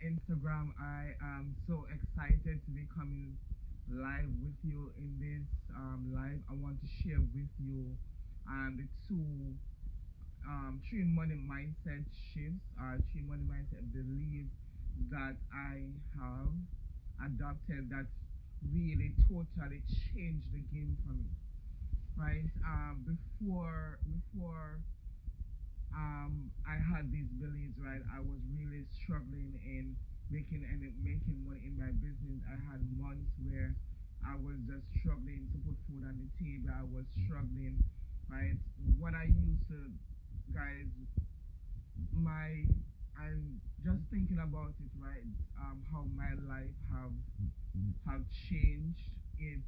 Instagram. I am so excited to be coming live with you in this live. I want to share with you the two three money mindset shifts or three money mindset beliefs that I have adopted that really totally changed the game for me. Right? Before I had these beliefs, right? I was really struggling in making money in my business. I had months where I was just struggling to put food on the table. I was struggling, right? What I used to, guys, my I'm just thinking about it, right? How my life have changed. It's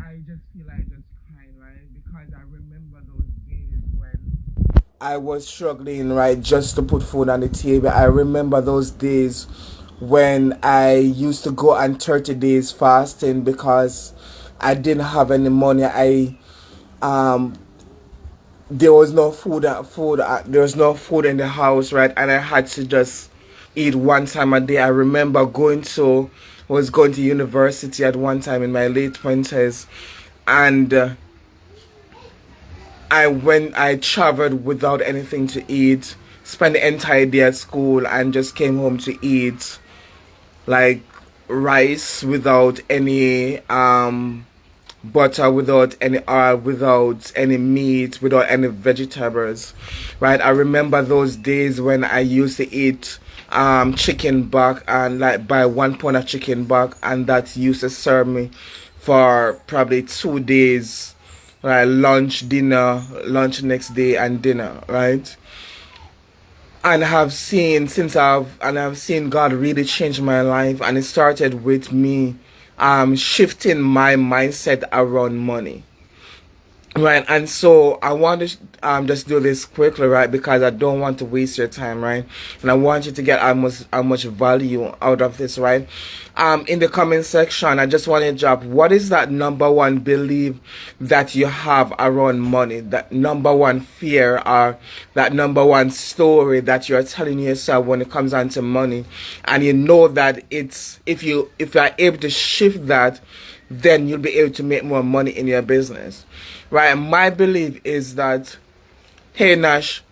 I just feel like just crying, right? Because I remember those days when I was struggling, right, just to put food on the table. I remember those days when I used to go on 30 days fasting because I didn't have any money. Um there was no there was no food in the house, right, and I had to just eat one time a day. I remember was going to university at one time in my late 20s, and I traveled without anything to eat, spent the entire day at school, and just came home to eat like rice without any butter, without any oil, without any meat, without any vegetables, right? I remember those days when I used to eat chicken back and like buy 1 pound of chicken back, and that used to serve me for probably 2 days, right? Lunch next day, and dinner, right? And I've seen God really change my life, and it started with me shifting my mindset around money. Right, and so I want to just do this quickly, right? Because I don't want to waste your time, right? And I want you to get how much value out of this, right? In the comment section, I just want to drop what is that number one belief that you have around money, that number one fear, or that number one story that you're telling yourself when it comes down to money, and you know that it's if you are able to shift that, then you'll be able to make more money in your business. Right? And my belief is that, hey Nash,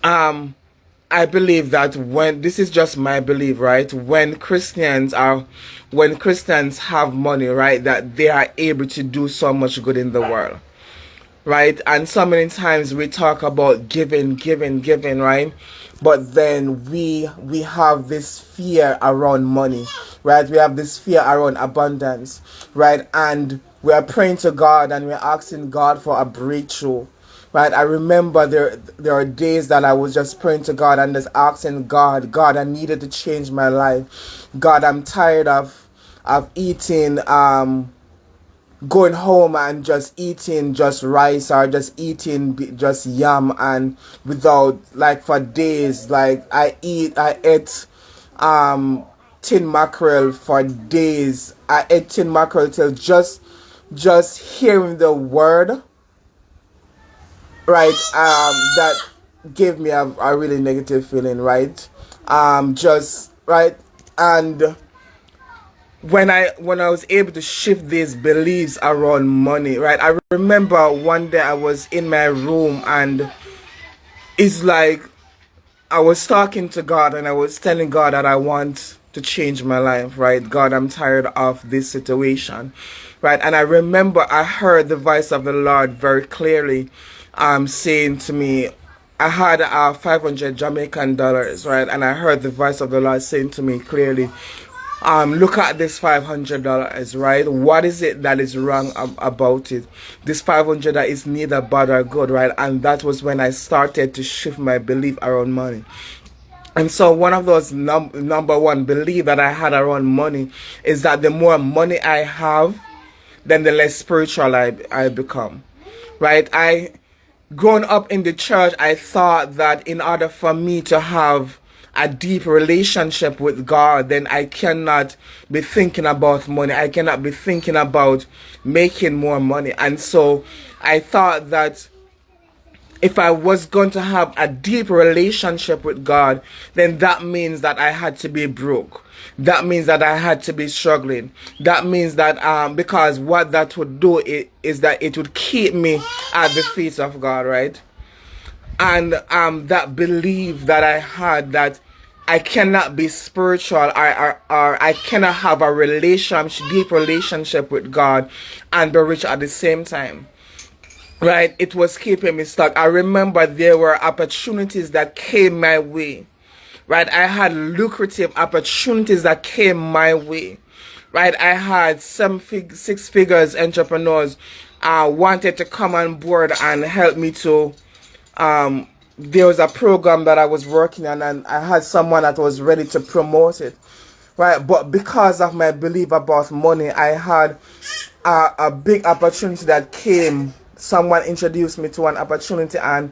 I believe that when this is just my belief, right? When Christians have money, right, that they are able to do so much good in the world. Right? And so many times we talk about giving, right? But then we have this fear around money, right? We have this fear around abundance, right? And we are praying to God and we're asking God for a breakthrough, right? I remember there are days that I was just praying to God and just asking God, I needed to change my life. God, I'm tired of eating going home and just eating just rice or just eating just yam, and without, like, for days, like I ate tin mackerel for days. I ate tin mackerel till just hearing the word, right, that gave me a really negative feeling, right, just right. And when I was able to shift these beliefs around money, right, I remember one day I was in my room, and it's like I was talking to God and I was telling God that I want to change my life, right? God, I'm tired of this situation, right? And I remember I heard the voice of the Lord very clearly, saying to me, I had 500 Jamaican dollars, right? And I heard the voice of the Lord saying to me clearly, look at this $500, right? What is it that is wrong about it? This 500 that is neither bad or good, right? And that was when I started to shift my belief around money. And so one of those number one belief that I had around money is that the more money I have, then the less spiritual I become, right? Growing up in the church, I thought that in order for me to have a deep relationship with God, then I cannot be thinking about money. I cannot be thinking about making more money. And so I thought that if I was going to have a deep relationship with God, then that means that I had to be broke. That means that I had to be struggling. That means that because what that would do is that it would keep me at the feet of God, right? And that belief that I had that I cannot be spiritual, or I cannot have a deep relationship with God and be rich at the same time. Right, it was keeping me stuck. I remember there were opportunities that came my way. Right, I had lucrative opportunities that came my way. Right, I had six figures entrepreneurs wanted to come on board and help me to. There was a program that I was working on, and I had someone that was ready to promote it. Right, but because of my belief about money, I had a big opportunity that came. Someone introduced me to an opportunity, and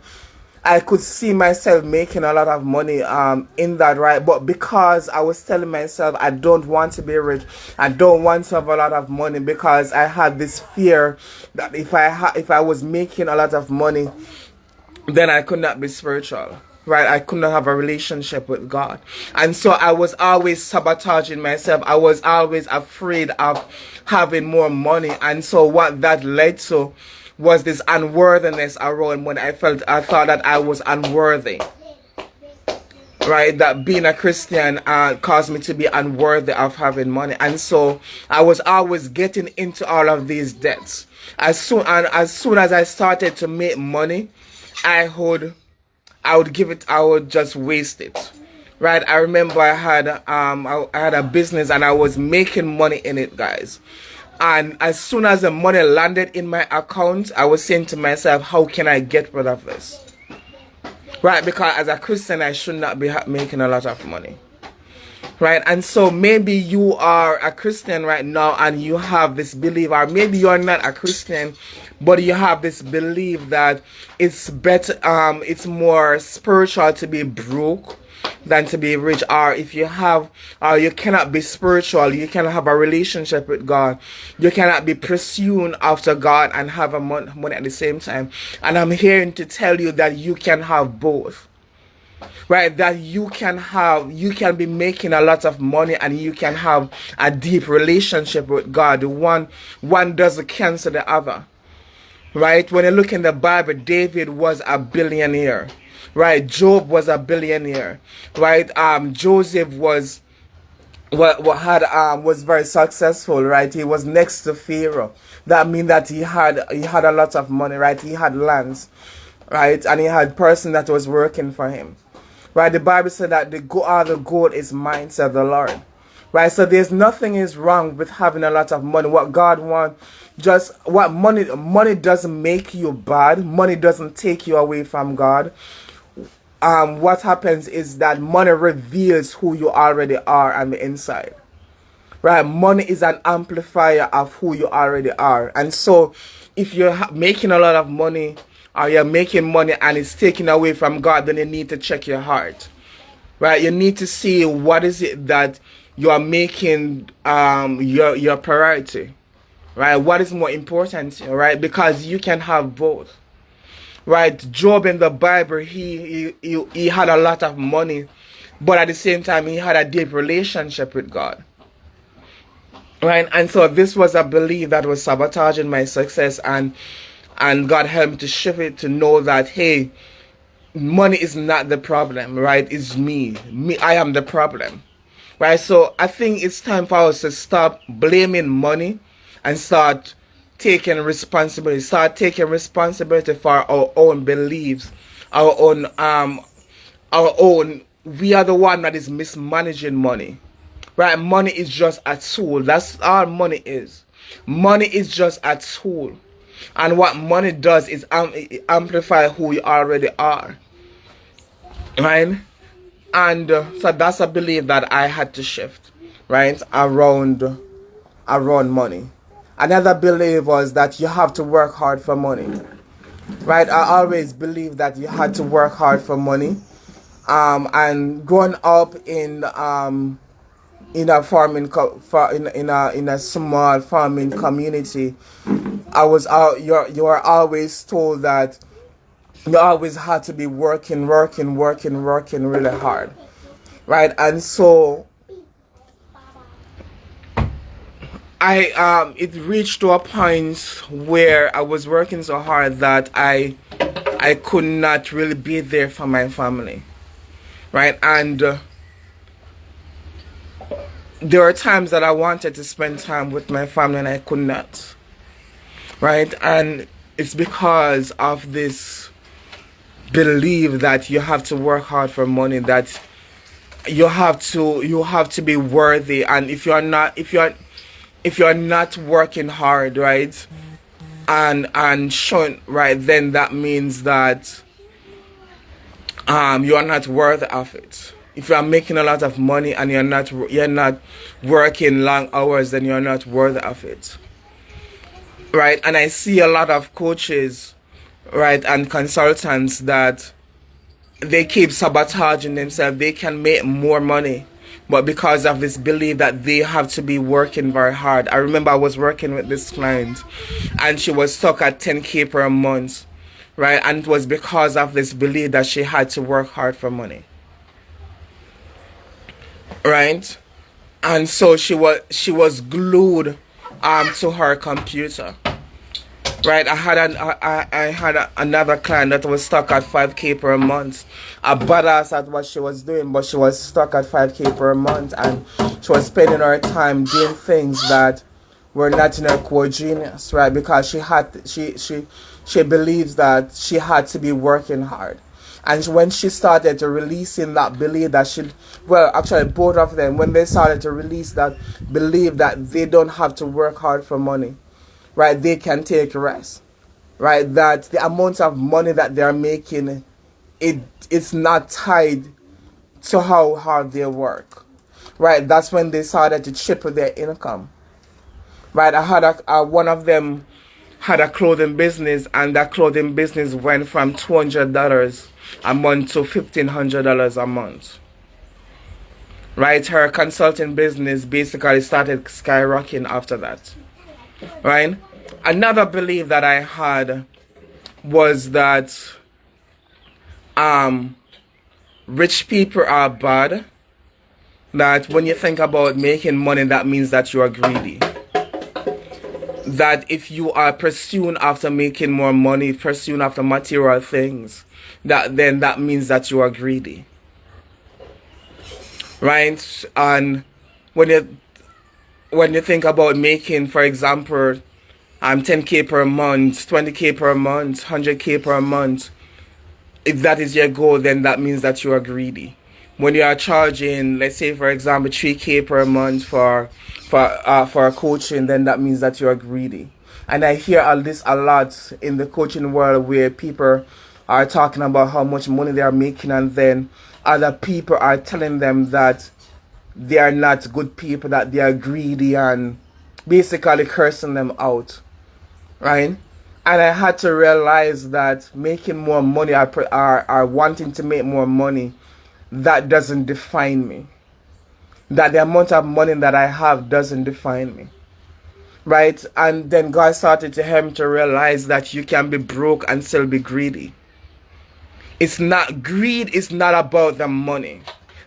I could see myself making a lot of money in that, right? But because I was telling myself I don't want to be rich, I don't want to have a lot of money, because I had this fear that if I was making a lot of money, then I could not be spiritual. Right, I could not have a relationship with God. And so I was always sabotaging myself. I was always afraid of having more money. And so what that led to was this unworthiness around, when I thought that I was unworthy. Right, that being a Christian caused me to be unworthy of having money. And so I was always getting into all of these debts. As soon as I started to make money, I would just waste it. Right, I remember I had a business, and I was making money in it, guys. And as soon as the money landed in my account, I was saying to myself, how can I get rid of this? Right, because as a Christian, I should not be making a lot of money. Right, and so maybe you are a Christian right now and you have this belief, or maybe you're not a Christian, but you have this belief that it's better, it's more spiritual to be broke than to be rich. Or if you cannot be spiritual, you cannot have a relationship with God, you cannot be pursuing after God and have a money at the same time. And I'm here to tell you that you can have both. Right, that you can be making a lot of money and you can have a deep relationship with God. One doesn't cancel the other. Right, when you look in the Bible, David was a billionaire. Right, Job was a billionaire. Right, Joseph was very successful. Right, he was next to Pharaoh. That means that he had a lot of money. Right, he had lands. Right, and he had person that was working for him. Right, the Bible said that the gold is mine, said the Lord. Right, so there's nothing is wrong with having a lot of money. What God wants, money doesn't make you bad. Money doesn't take you away from God. What happens is that money reveals who you already are on the inside. Right, money is an amplifier of who you already are. And so if you're making a lot of money, or you're making money and it's taken away from God, then you need to check your heart. Right, you need to see what is it that you are making your priority. Right, what is more important, right? Because you can have both. Right, Job in the Bible, he had a lot of money, but at the same time he had a deep relationship with God. Right, and so this was a belief that was sabotaging my success, and God helped me to shift it to know that, hey, money is not the problem, right? It's me. I am the problem, right? So I think it's time for us to stop blaming money and start taking responsibility. Start taking responsibility for our own beliefs, our own. We are the one that is mismanaging money, right? Money is just a tool. That's all money is. Money is just a tool. And what money does is amplify who you already are. Right? And so that's a belief that I had to shift, right, around money. Another belief was that you have to work hard for money. Right? I always believed that you had to work hard for money. And growing up in a farming in a small farming community, you are always told that you always had to be working really hard, right? And so it reached to a point where I was working so hard that I could not really be there for my family, right? And there are times that I wanted to spend time with my family and I could not, right? And it's because of this belief that you have to work hard for money, that you have to be worthy, and if you're not working hard, right, and showing, right, then that means that you are not worthy of it. If you are making a lot of money and you're not working long hours, then you're not worthy of it, right? And I see a lot of coaches, right, and consultants that they keep sabotaging themselves. They can make more money, but because of this belief that they have to be working very hard. I remember I was working with this client and she was stuck at 10K per month, right? And it was because of this belief that she had to work hard for money, right? And so she was glued to her computer, right? I had another client that was stuck at 5K per month. A badass at what she was doing, but she was stuck at 5K per month, and she was spending her time doing things that were not in her core genius, right? Because she believes that she had to be working hard. And when she started to releasing that belief that actually both of them, when they started to release that belief that they don't have to work hard for money, right, they can take rest, right, that the amount of money that they're making, it's not tied to how hard they work, right? That's when they started to triple their income, right? I had one of them had a clothing business, and that clothing business went from $200 a month to $1,500 a month, right? Her consulting business basically started skyrocketing after that, right? Another belief that I had was that rich people are bad, that when you think about making money, that means that you are greedy, that if you are pursuing after making more money, pursuing after material things, then that means that you are greedy, right? And when you think about making, for example, 10K per month, 20K per month, 100K per month, if that is your goal, then that means that you are greedy. When you are charging, let's say for example, 3K per month for coaching, then that means that you are greedy. And I hear this a lot in the coaching world, where people are talking about how much money they are making, and then other people are telling them that they are not good people, that they are greedy, and basically cursing them out, right? And I had to realize that making more money, are wanting to make more money, that doesn't define me. That the amount of money that I have doesn't define me, right? And then God started to help me to realize that you can be broke and still be greedy. Greed is not about the money.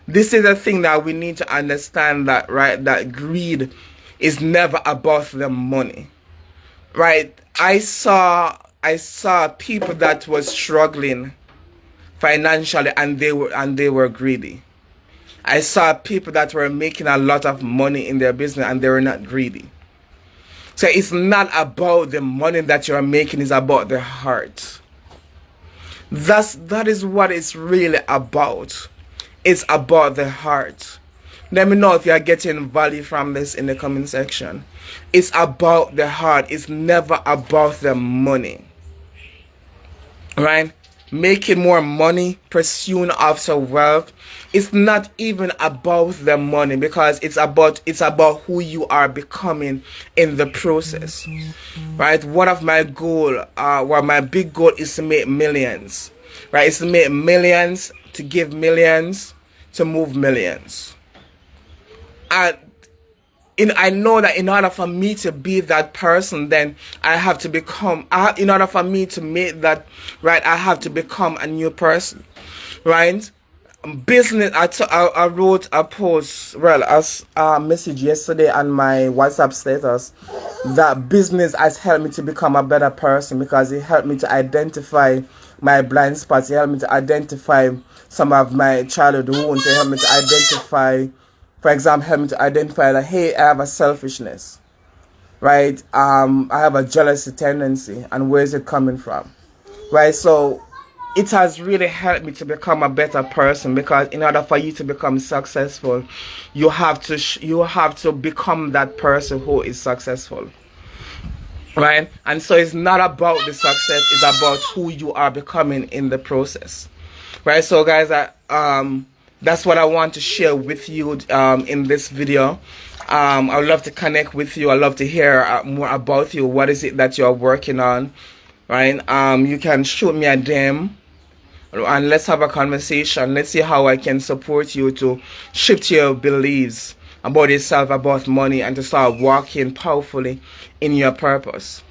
This is a thing that we need to understand, that, right? That greed is never about the money, right? I saw people that was struggling financially, and they were greedy. I saw people that were making a lot of money in their business, and they were not greedy. So it's not about the money that you're making, it's about the heart. That is what it's really about. It's about the heart. Let me know if you are getting value from this in the comment section. It's about the heart. It's never about the money, right? Making more money, pursuing after wealth, it's not even about the money, because it's about who you are becoming in the process, right? One of my my big goal is to make millions, right? It's to make millions, to give millions, to move millions. And I know that in order for me to be that person, then I have to become, in order for me to make that right, I have to become a new person, right? Business, I wrote a post, well, as a message yesterday on my WhatsApp status, that business has helped me to become a better person, because it helped me to identify my blind spots. It helped me to identify some of my childhood wounds. It helped me to identify, for example, helped me to identify that, hey, I have a selfishness, right? I have a jealousy tendency, and where is it coming from, right? So it has really helped me to become a better person, because in order for you to become successful, you have to become that person who is successful, right? And so it's not about the success, it's about who you are becoming in the process, right? So guys, that's what I want to share with you in this video. I would love to connect with you. I'd love to hear more about you. What is it that you're working on, right? You can shoot me a DM and let's have a conversation. Let's see how I can support you to shift your beliefs about yourself, about money, and to start walking powerfully in your purpose.